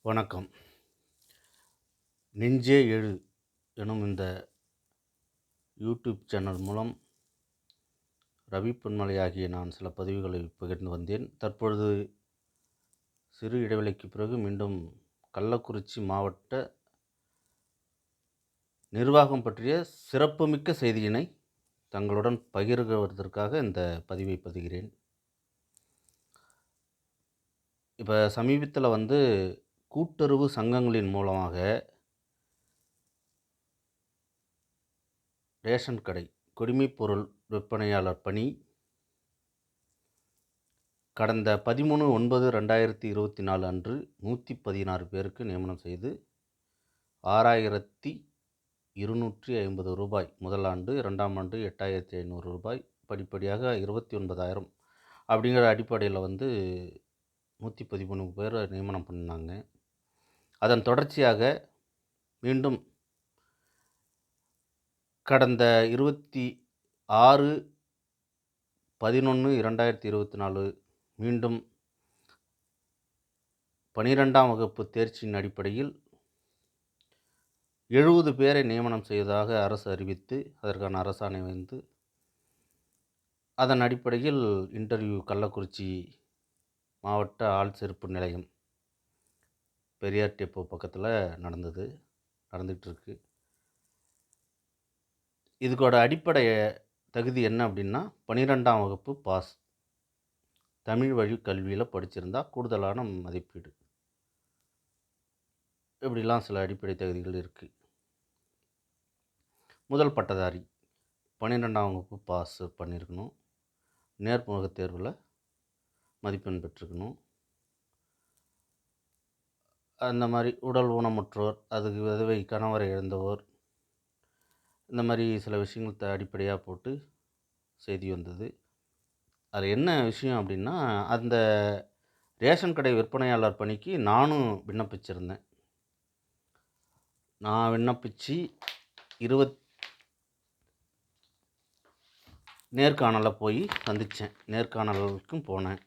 வணக்கம். நெஞ்சே எழு எனும் இந்த யூடியூப் சேனல் மூலம் ரவி பொன்மலையாகிய நான் சில பதிவுகளை பகிர்ந்து வந்தேன். தற்பொழுது சிறு இடைவெளிக்கு பிறகு மீண்டும் கள்ளக்குறிச்சி மாவட்ட நிர்வாகம் பற்றிய சிறப்புமிக்க செய்தியினை தங்களுடன் பகிர்வதற்காக இந்த பதிவை பதிகிறேன். இப்போ சமீபத்தில் கூட்டுறவு சங்கங்களின் மூலமாக ரேஷன் கடை குடிமைப்பொருள் விற்பனையாளர் பணி கடந்த 13/9/2024 அன்று 116 பேருக்கு நியமனம் செய்து 6,250 ரூபாய் முதல் ஆண்டு, 2ஆம் ஆண்டு 8,500 ரூபாய், படிப்படியாக 29,000 அப்படிங்கிற அடிப்படையில் 113 பேரை நியமனம் பண்ணாங்க. அதன் தொடர்ச்சியாக மீண்டும் கடந்த 26/11/2024 மீண்டும் 12ஆம் வகுப்பு தேர்ச்சியின் அடிப்படையில் 70 பேரை நியமனம் செய்வதாக அரசு அறிவித்து அதற்கான அரசாணை அதன் அடிப்படையில் இன்டர்வியூ கள்ளக்குறிச்சி மாவட்ட ஆள் சேர்ப்பு நிலையம் பெரியார் டெப்போ பக்கத்தில் நடந்துகிட்ருக்கு. இதுக்கோட அடிப்படை தகுதி என்ன அப்படின்னா 12ஆம் வகுப்பு பாஸ், தமிழ் வழி கல்வியில் படிச்சிருந்தா கூடுதலான மதிப்பீடு, இப்படிலாம் சில அடிப்படை தகுதிகள் இருக்குது. முதல் பட்டதாரி 12ஆம் வகுப்பு பாஸ் பண்ணியிருக்கணும், நேர்முக தேர்வில் மதிப்பெண் பெற்றிருக்கணும். அந்த மாதிரி உடல் ஊனமுற்றோர், அதுக்கு விதவை கணவரை இழந்தவோர், இந்த மாதிரி சில விஷயங்கள் அடிப்படையாக போட்டு செய்தி வந்தது. அது என்ன விஷயம் அப்படின்னா, அந்த ரேஷன் கடை விற்பனையாளர் பணிக்கு நானும் விண்ணப்பிச்சிருந்தேன். நான் விண்ணப்பித்து நேர்காணலில் போய் சந்தித்தேன். நேர்காணலுக்கும் போனேன்.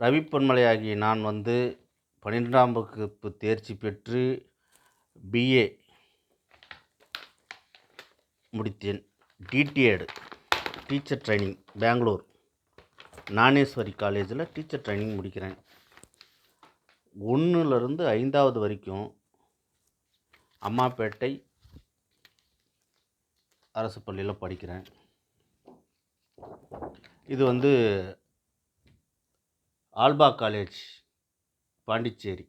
ரவி பொன்மலையாகிய நான் 12ஆம் வகுப்பு தேர்ச்சி பெற்று பிஏ முடித்தேன். DTEd teacher training Bangalore Jnaneshwari காலேஜில் டீச்சர் ட்ரைனிங் முடிக்கிறேன். 1லிருந்து 5வது வரைக்கும் அம்மாப்பேட்டை அரசு பள்ளியில் படிக்கிறேன். இது ஆல்பா காலேஜ் பாண்டிச்சேரி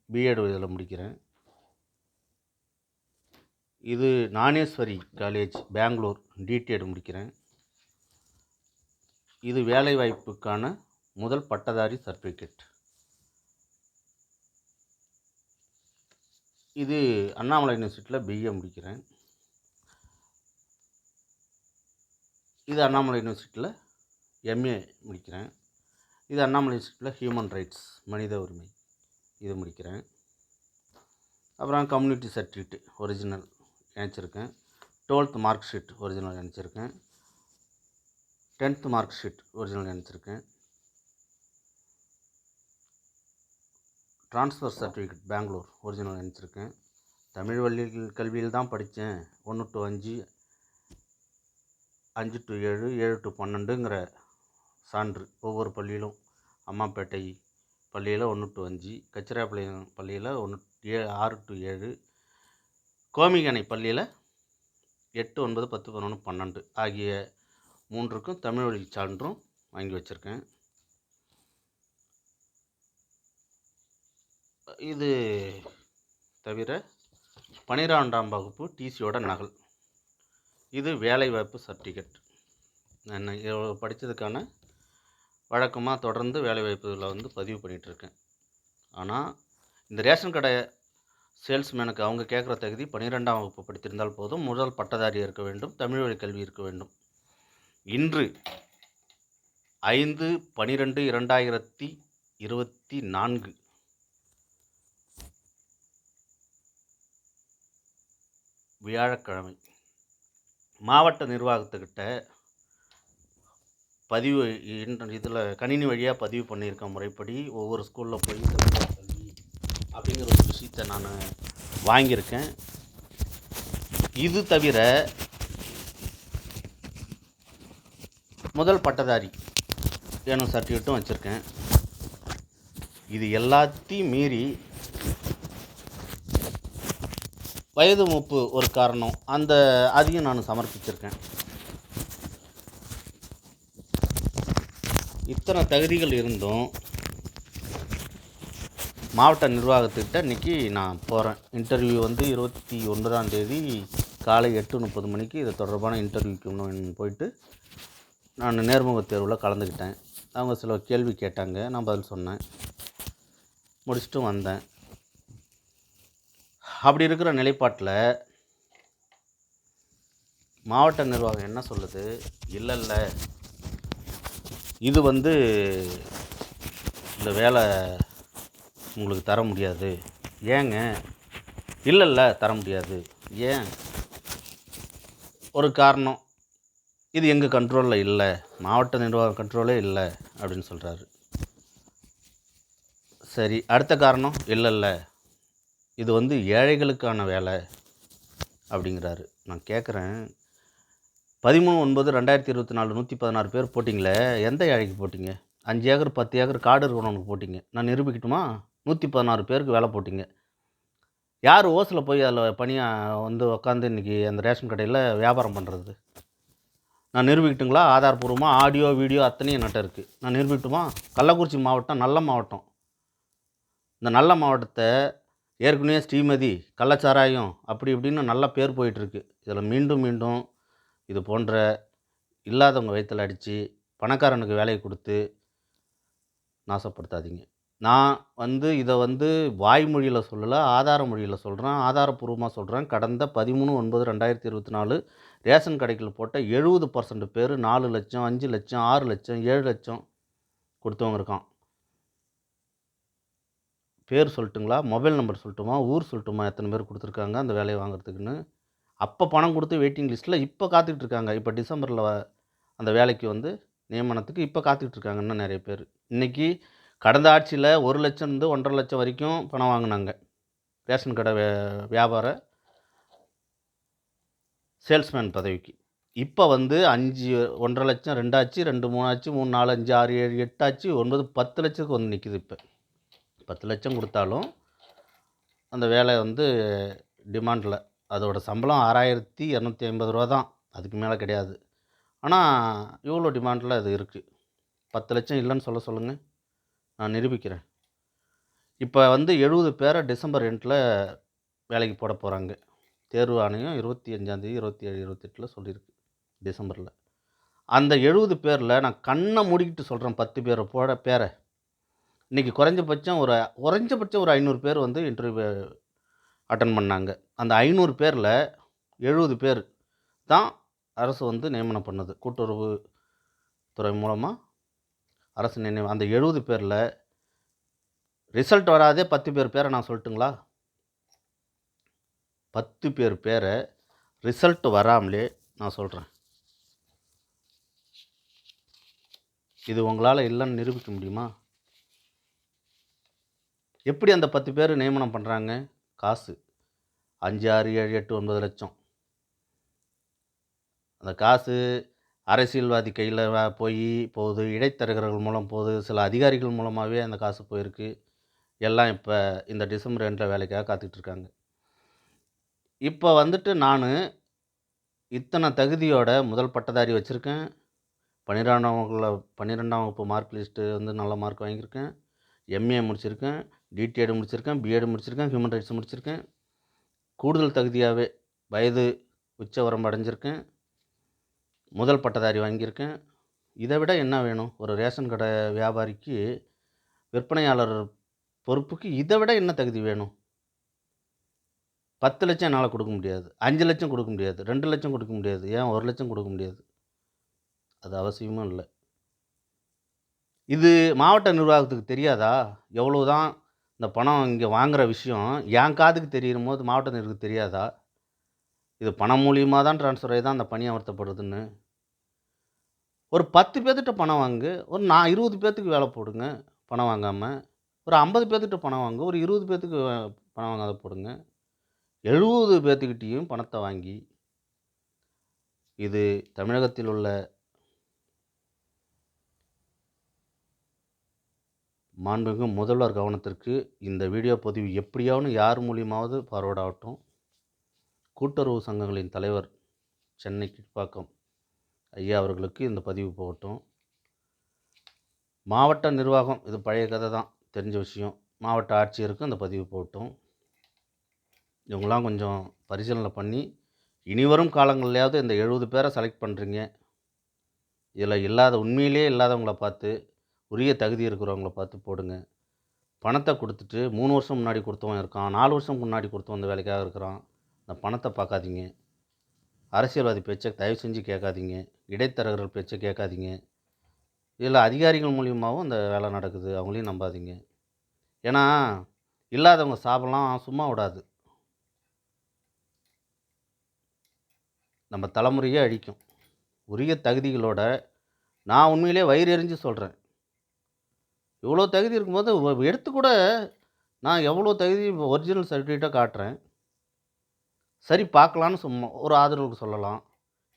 பிஎட் இதில் முடிக்கிறேன். இது ஞானேஸ்வரி காலேஜ் பெங்களூர் டிடிஎட் முடிக்கிறேன். இது வேலைவாய்ப்புக்கான முதல் பட்டதாரி சர்டிஃபிகேட். இது அண்ணாமலை யூனிவர்சிட்டியில் பிஏ முடிக்கிறேன். இது அண்ணாமலை யூனிவர்சிட்டியில் எம்ஏ முடிக்கிறேன். இது அண்ணாமலை யூனிவர்சிட்டியில் ஹியூமன் ரைட்ஸ் மனித உரிமை இது முடிக்கிறேன். அப்புறம் கம்யூனிட்டி சர்டிஃபிகேட் ஒரிஜினல் இணைச்சிருக்கேன். 12th மார்க் ஷீட் ஒரிஜினல் இணைச்சிருக்கேன். 10th மார்க் ஷீட் ஒரிஜினல் இணைச்சிருக்கேன். ட்ரான்ஸ்ஃபர் சர்டிஃபிகேட் பெங்களூர் ஒரிஜினல் இணைச்சிருக்கேன். தமிழ் வழி கல்வியில் தான் படித்தேன். 1 to 5, 5 to 7, 7 to 12ங்கிற சான்று ஒவ்வொரு பள்ளியிலும். அம்மாப்பேட்டை பள்ளியில் 1 to 5, கச்சிராப்பாளையம் பள்ளியில் 6 to 7, கோமிகனை பள்ளியில் 8, 9, 10, 11, 12 ஆகிய 3க்கும் தமிழ் வழி சான்றும் வாங்கி வச்சுருக்கேன். இது தவிர 12ஆம் வகுப்பு டிசியோட நகல். இது வேலைவாய்ப்பு சர்டிஃபிகேட். நான் படித்ததுக்கான வழக்கமாக தொடர்ந்து வேலைவாய்ப்புகளில் பதிவு பண்ணிகிட்ருக்கேன். ஆனால் இந்த ரேஷன் கடை சேல்ஸ்மேனுக்கு அவங்க கேட்குற தகுதி 12ஆம் வகுப்பு படித்திருந்தால் போதும், முதல் பட்டதாரி இருக்க வேண்டும், தமிழ் வழி கல்வி இருக்க வேண்டும். இன்று 5/12/2024 வியாழக்கிழமை மாவட்ட நிர்வாகத்துக்கிட்ட பதிவு இதில் கணினி வழியாக பதிவு பண்ணியிருக்க முறைப்படி ஒவ்வொரு ஸ்கூலில் போய் கல்வி அப்படிங்கிற ஒரு விஷயத்தை நான் வாங்கியிருக்கேன். இது தவிர முதல் பட்டதாரி வேணும் சர்டிஃபிகேட்டும் வச்சுருக்கேன். இது எல்லாத்தையும் மீறி வயது மூப்பு ஒரு காரணம், அதையும் நான் சமர்ப்பிச்சிருக்கேன். இத்தனை தகுதிகள் இருந்தும் மாவட்ட நிர்வாகத்துக்கிட்ட இன்றைக்கி நான் போகிறேன். இன்டர்வியூ வந்து 29ஆம் தேதி காலை 8:30 மணிக்கு இது தொடர்பான இன்டர்வியூக்கு போயிட்டு நான் நேர்முகத் தேர்வில் கலந்துக்கிட்டேன். அவங்க சில கேள்வி கேட்டாங்க, நான் பதில் சொன்னேன், முடிச்சுட்டும் வந்தேன். அப்படி இருக்கிற நிலைப்பாட்டில் மாவட்ட நிர்வாகம் என்ன சொல்லுது, இல்லை இது வந்து இந்த வேலை உங்களுக்கு தர முடியாது. ஏங்க? இல்லை தர முடியாது. ஏன்? ஒரு காரணம், இது எங்கள் கண்ட்ரோலில் இல்லை, மாவட்ட நிர்வாக கண்ட்ரோலே இல்லை அப்படின்னு சொல்கிறாரு. சரி, அடுத்த காரணம், இல்லை இது வந்து ஏழைகளுக்கான வேலை அப்படிங்கிறாரு. நான் கேட்குறேன், 13/9/2024 116 பேர் போட்டிங்களே, எந்த ஏழைக்கு போட்டிங்க? 5 ஏக்கர் 10 ஏக்கர் காடு இருக்கிறவனுக்கு போட்டிங்க. நான் நிரூபிக்கட்டுமா? 116 பேருக்கு வேலை போட்டிங்க. யார் ஓசில் போய் அதில் பணியாக வந்து உட்காந்து இன்றைக்கி அந்த ரேஷன் கடையில் வியாபாரம் பண்ணுறது? நான் நிரூபிக்கட்டுங்களா? ஆதாரப்பூர்வமாக ஆடியோ வீடியோ அத்தனையும் என்கிட்ட இருக்குது. நான் நிரூபிக்கட்டுமா? கள்ளக்குறிச்சி மாவட்டம் நல்ல மாவட்டம். இந்த நல்ல மாவட்டத்தை ஏற்கனவே ஸ்ரீமதி கள்ளச்சாராயம் அப்படி இப்படின்னு நல்ல பேர் போயிட்டுருக்கு. இதில் மீண்டும் இது போன்ற இல்லாதவங்க வயிற்றில் அடித்து பணக்காரனுக்கு வேலையை கொடுத்து நாசப்படுத்தாதீங்க. நான் வந்து இதை வந்து வாய்மொழியில் சொல்லலை, ஆதார மொழியில் சொல்கிறேன், ஆதாரப்பூர்வமாக சொல்கிறேன். கடந்த 13/9/2024 ரேஷன் கடைகள் போட்ட 70% பேர் 4 லட்சம் 5 லட்சம் 6 லட்சம் 7 லட்சம் கொடுத்தவங்க இருக்கான். பேர் சொல்லட்டுங்களா? மொபைல் நம்பர் சொல்லட்டுமா? ஊர் சொல்லட்டுமா? எத்தனை பேர் கொடுத்துருக்காங்க அந்த வேலையை வாங்குறதுக்குன்னு? அப்போ பணம் கொடுத்து வெயிட்டிங் லிஸ்ட்டில் இப்போ காத்துட்ருக்காங்க. இப்போ டிசம்பரில் அந்த வேலைக்கு வந்து நியமனத்துக்கு இப்போ காத்துட்ருக்காங்க இன்னும் நிறைய பேர். இன்றைக்கி கடந்த ஆட்சியில் 1 லட்சம் இருந்து 1.5 லட்சம் வரைக்கும் பணம் வாங்கினாங்க ரேஷன் கடை வியாபார சேல்ஸ்மேன் பதவிக்கு. இப்போ வந்து 1.5 லட்சம் 2 ஆச்சு, 2 3 ஆச்சு, 3 4 5 6 7 8 ஆச்சு, 9 10 லட்சத்துக்கு வந்து நிற்கிது. இப்போ 10 லட்சம் கொடுத்தாலும் அந்த வேலை வந்து டிமாண்டில், அதோட சம்பளம் 6,250 ரூபா தான், அதுக்கு மேலே கிடையாது. ஆனால் இவ்வளோ டிமாண்டில் அது இருக்குது. 10 லட்சம் இல்லைன்னு சொல்லுங்கள், நான் நிரூபிக்கிறேன். இப்போ வந்து 70 பேரை டிசம்பர் எண்டில் வேலைக்கு போட போகிறாங்க. தேர்வு ஆணையம் 25ஆம் தேதி 27 28 சொல்லியிருக்கு டிசம்பரில். அந்த 70 பேரில் நான் கண்ணை மூடிக்கிட்டு சொல்கிறேன், 10 பேரை இன்றைக்கி குறைஞ்சபட்சம் ஒரு 500 பேர் வந்து இன்டர்வியூ அட்டன் பண்ணாங்க. அந்த 500 பேரில் 70 பேர் தான் அரசு வந்து நியமனம் பண்ணுது, கூட்டுறவு துறை மூலமாக அரசு நியமனம். அந்த 70 பேரில் ரிசல்ட் வராதே 10 பேரை நான் சொல்லட்டுங்களா? 10 பேரை ரிசல்ட் வராமலே நான் சொல்கிறேன். இது உங்களால் இல்லைன்னு நிரூபிக்க முடியுமா? எப்படி அந்த 10 பேர் நியமனம் பண்ணுறாங்க? காசு 5 6 7 8 9 லட்சம். அந்த காசு அரசியல்வாதி கையில் போகுது, இடைத்தரகர்கள் மூலம் போகுது, சில அதிகாரிகள் மூலமாகவே அந்த காசு போயிருக்கு. எல்லாம் இப்போ இந்த டிசம்பர் எண்டில் வேலைக்காக காத்துட்ருக்காங்க. இப்போ வந்துட்டு நான் இத்தனை தகுதியோட முதல் பட்டதாரி வச்சுருக்கேன். 12ஆம் வகுப்பு மார்க் லிஸ்ட்டு வந்து நல்ல மார்க் வாங்கியிருக்கேன். எம்ஏ முடிச்சிருக்கேன், டிடிஎட் முடிச்சிருக்கேன், பிஎட் முடிச்சிருக்கேன், ஹியூமன் ரைட்ஸ் முடிச்சிருக்கேன். கூடுதல் தகுதியாகவே வயது உச்சவரம்பு அடைஞ்சிருக்கேன், முதல் பட்டதாரி வாங்கியிருக்கேன். இதை விட என்ன வேணும்? ஒரு ரேஷன் கடை வியாபாரிக்கு, விற்பனையாளர் பொறுப்புக்கு இதை விட என்ன தகுதி வேணும்? 10 லட்சம் என்னால் கொடுக்க முடியாது, 5 லட்சம் கொடுக்க முடியாது, 2 லட்சம் கொடுக்க முடியாது, ஏன் 1 லட்சம் கொடுக்க முடியாது? அது அவசியமும் இல்லை. இது மாவட்ட நிர்வாகத்துக்கு தெரியாதா? எவ்வளோ தான் இந்த பணம் இங்கே வாங்குகிற விஷயம் என் காதுக்கு தெரியும் போது மாவட்ட நிர்வாகத்துக்கு தெரியாதா? இது பணம் மூலியமாக தான் ட்ரான்ஸ்ஃபர் ஆகி தான் அந்த பணி அமர்த்தப்படுதுன்னு. ஒரு 10 பேர்த்திட்ட பணம் வாங்கு, ஒரு 20 பேர்த்துக்கு வேலை போடுங்க பணம் வாங்காமல். ஒரு 50 பேர்த்துக்கிட்ட பணம் வாங்க, ஒரு 20 பேர்த்துக்கு பணம் வாங்காத போடுங்க. 70 பேர்த்துக்கிட்டேயும் பணத்தை வாங்கி, இது தமிழகத்தில் உள்ள மாண்புமிகு முதல்வர் கவனத்திற்கு இந்த வீடியோ பதிவு எப்படியாவது யார் மூலியமாவது ஃபார்வர்ட் ஆகட்டும். கூட்டுறவு சங்கங்களின் தலைவர் சென்னை கிட்பாக்கம் ஐயா அவர்களுக்கு இந்த பதிவு போகட்டும். மாவட்ட நிர்வாகம், இது பழைய கதை தான், தெரிஞ்ச விஷயம். மாவட்ட ஆட்சியருக்கும் இந்த பதிவு போகட்டும். இவங்களாம் கொஞ்சம் பரிசீலனை பண்ணி இனிவரும் காலங்கள்லையாவது இந்த 70 பேரை செலக்ட் பண்ணுறீங்க. இதில் உண்மையிலேயே இல்லாதவங்கள பார்த்து, உரிய தகுதி இருக்கிறவங்கள பார்த்து போடுங்க. பணத்தை கொடுத்துட்டு 3 வருஷம் முன்னாடி கொடுத்தவன் இருக்கான், 4 வருஷம் முன்னாடி கொடுத்தவன் இந்த வேலைக்காக இருக்கிறான். இந்த பணத்தை பார்க்காதீங்க. அரசியல்வாதி பேச்சை தயவு செஞ்சு கேட்காதீங்க. இடைத்தரகர்கள் பேச்சை கேட்காதீங்க. இதில் அதிகாரிகள் மூலியமாகவும் இந்த வேலை நடக்குது, அவங்களையும் நம்பாதீங்க. ஏன்னா இல்லாதவங்க சாபம்லாம் சும்மா விடாது, நம்ம தலைமுறையே அழிக்கும். உரிய தகுதிகளோட நான் உண்மையிலே வயிறு எறிஞ்சு சொல்கிறேன். இவ்வளோ தகுதி இருக்கும்போது எடுத்து கூட நான் எவ்வளோ தகுதி ஒரிஜினல் சர்டிஃபிகேட்டாக காட்டுறேன். சரி பார்க்கலான்னு சும்மா ஒரு ஆதரவுக்கு சொல்லலாம்.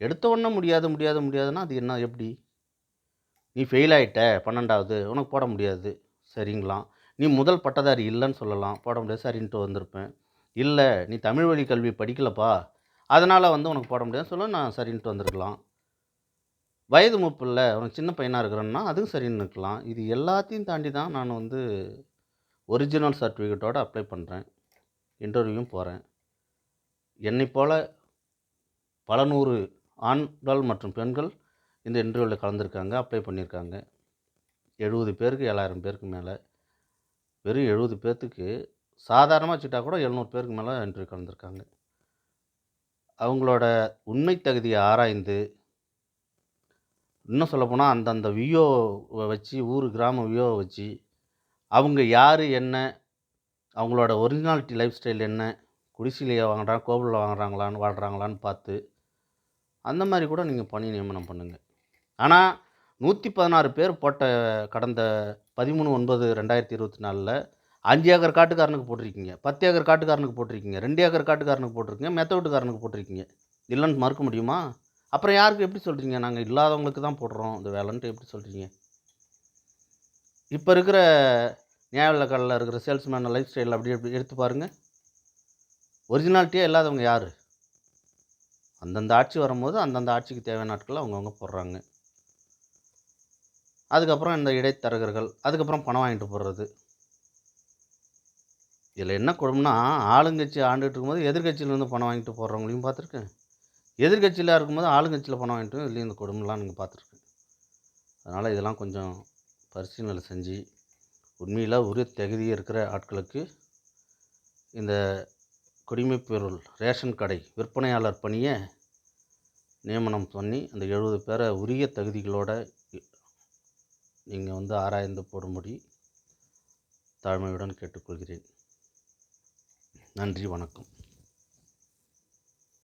எடுத்த உடனே முடியாதுன்னா அது என்ன, எப்படி? நீ ஃபெயில் ஆகிட்ட 12வது, உனக்கு போட முடியாது, சரிங்களாம். நீ முதல் பட்டதாரி இல்லைன்னு சொல்லலாம், போட முடியாது, சரின்ட்டு வந்திருப்பேன். இல்லை நீ தமிழ் வழி கல்வி படிக்கலப்பா, அதனால் உனக்கு போட முடியாதுன்னு சொல்ல, நான் சரின்ட்டு வந்திருக்கலாம். வயது மூப்பு இல்லை, உனக்கு சின்ன பையனாக இருக்கிறேன்னா அதுவும் சரின்னு இருக்கலாம். இது எல்லாத்தையும் தாண்டி தான் நான் ஒரிஜினல் சர்டிஃபிகேட்டோடு அப்ளை பண்ணுறேன், இன்டர்வியூவும் போகிறேன். என்னை போல் பல நூறு ஆண்கள் மற்றும் பெண்கள் இந்த இன்டர்வியூவில் கலந்துருக்காங்க, அப்ளை பண்ணியிருக்காங்க. 70 பேருக்கு 7000 பேருக்கு மேலே. வெறும் 70 பேர்த்துக்கு சாதாரணமாக வச்சுட்டா கூட 700 பேருக்கு மேலே இன்டர்வியூ கலந்துருக்காங்க. அவங்களோட உண்மை தகுதியை ஆராய்ந்து, இன்னும் சொல்லப்போனால் அந்தந்த விஓவை வச்சு, கிராம விஓவை வச்சு, அவங்க யார் என்ன, அவங்களோட ஒரிஜினாலிட்டி லைஃப் ஸ்டைல் என்ன, குடிசையிலேயே வாங்குறாங்க, கோவிலில் வாழ்கிறாங்களான்னு பார்த்து அந்த மாதிரி கூட நீங்கள் பணி நியமனம் பண்ணுங்கள். ஆனால் 116 பேர் போட்ட கடந்த 13/9/2024 5 ஏக்கர் காட்டுக்காரனுக்கு போட்டிருக்கீங்க, 10 ஏக்கர் காட்டுக்காரனுக்கு போட்டிருக்கீங்க, 2 ஏக்கர் காட்டுக்காரனுக்கு போட்டிருக்கீங்க, மெத்த வீட்டுக்காரனுக்கு போட்டிருக்கீங்க. இல்லைன்னு மறுக்க முடியுமா? அப்புறம் யாருக்கு எப்படி சொல்கிறீங்க நாங்கள் இல்லாதவங்களுக்கு தான் போடுறோம் இந்த வேலைன்ட்டு எப்படி சொல்கிறீங்க? இப்போ இருக்கிற நியாய விலைக்கடையில் இருக்கிற சேல்ஸ்மேன் லைஃப் ஸ்டைல் அப்படி எப்படி எடுத்து பாருங்கள். ஒரிஜினாலிட்டியாக இல்லாதவங்க யார்? அந்தந்த ஆட்சி வரும்போது அந்தந்த ஆட்சிக்கு தேவையான நாட்களில் அவங்கவுங்க போடுறாங்க. அதுக்கப்புறம் இந்த இடைத்தரகர்கள், அதுக்கப்புறம் பணம் வாங்கிட்டு போடுறது. இதில் என்ன கொடுமைன்னா, ஆளுங்கட்சி ஆண்டுகிட்டு இருக்கும்போது எதிர்கட்சியிலேருந்து பணம் வாங்கிட்டு போடுறவங்களையும் பார்த்துருக்கேன். எதிர்கட்சியில் இருக்கும்போது ஆளுங்கட்சியில் பணம் வாங்கிட்டு இதுலேயும் இந்த கொடுமைலாம் நீங்கள் பார்த்துருக்கேன். அதனால் இதெல்லாம் கொஞ்சம் பரிசீலனை செஞ்சு, உண்மையில் உரிய தகுதி இருக்கிற ஆட்களுக்கு இந்த குடிமைப்பொருள் ரேஷன் கடை விற்பனையாளர் பணியை நியமனம் பண்ணி அந்த 70 பேரை உரிய தகுதிகளோடு நீங்கள் ஆராய்ந்து போடும்படி தாழ்மையுடன் கேட்டுக்கொள்கிறேன். நன்றி, வணக்கம்.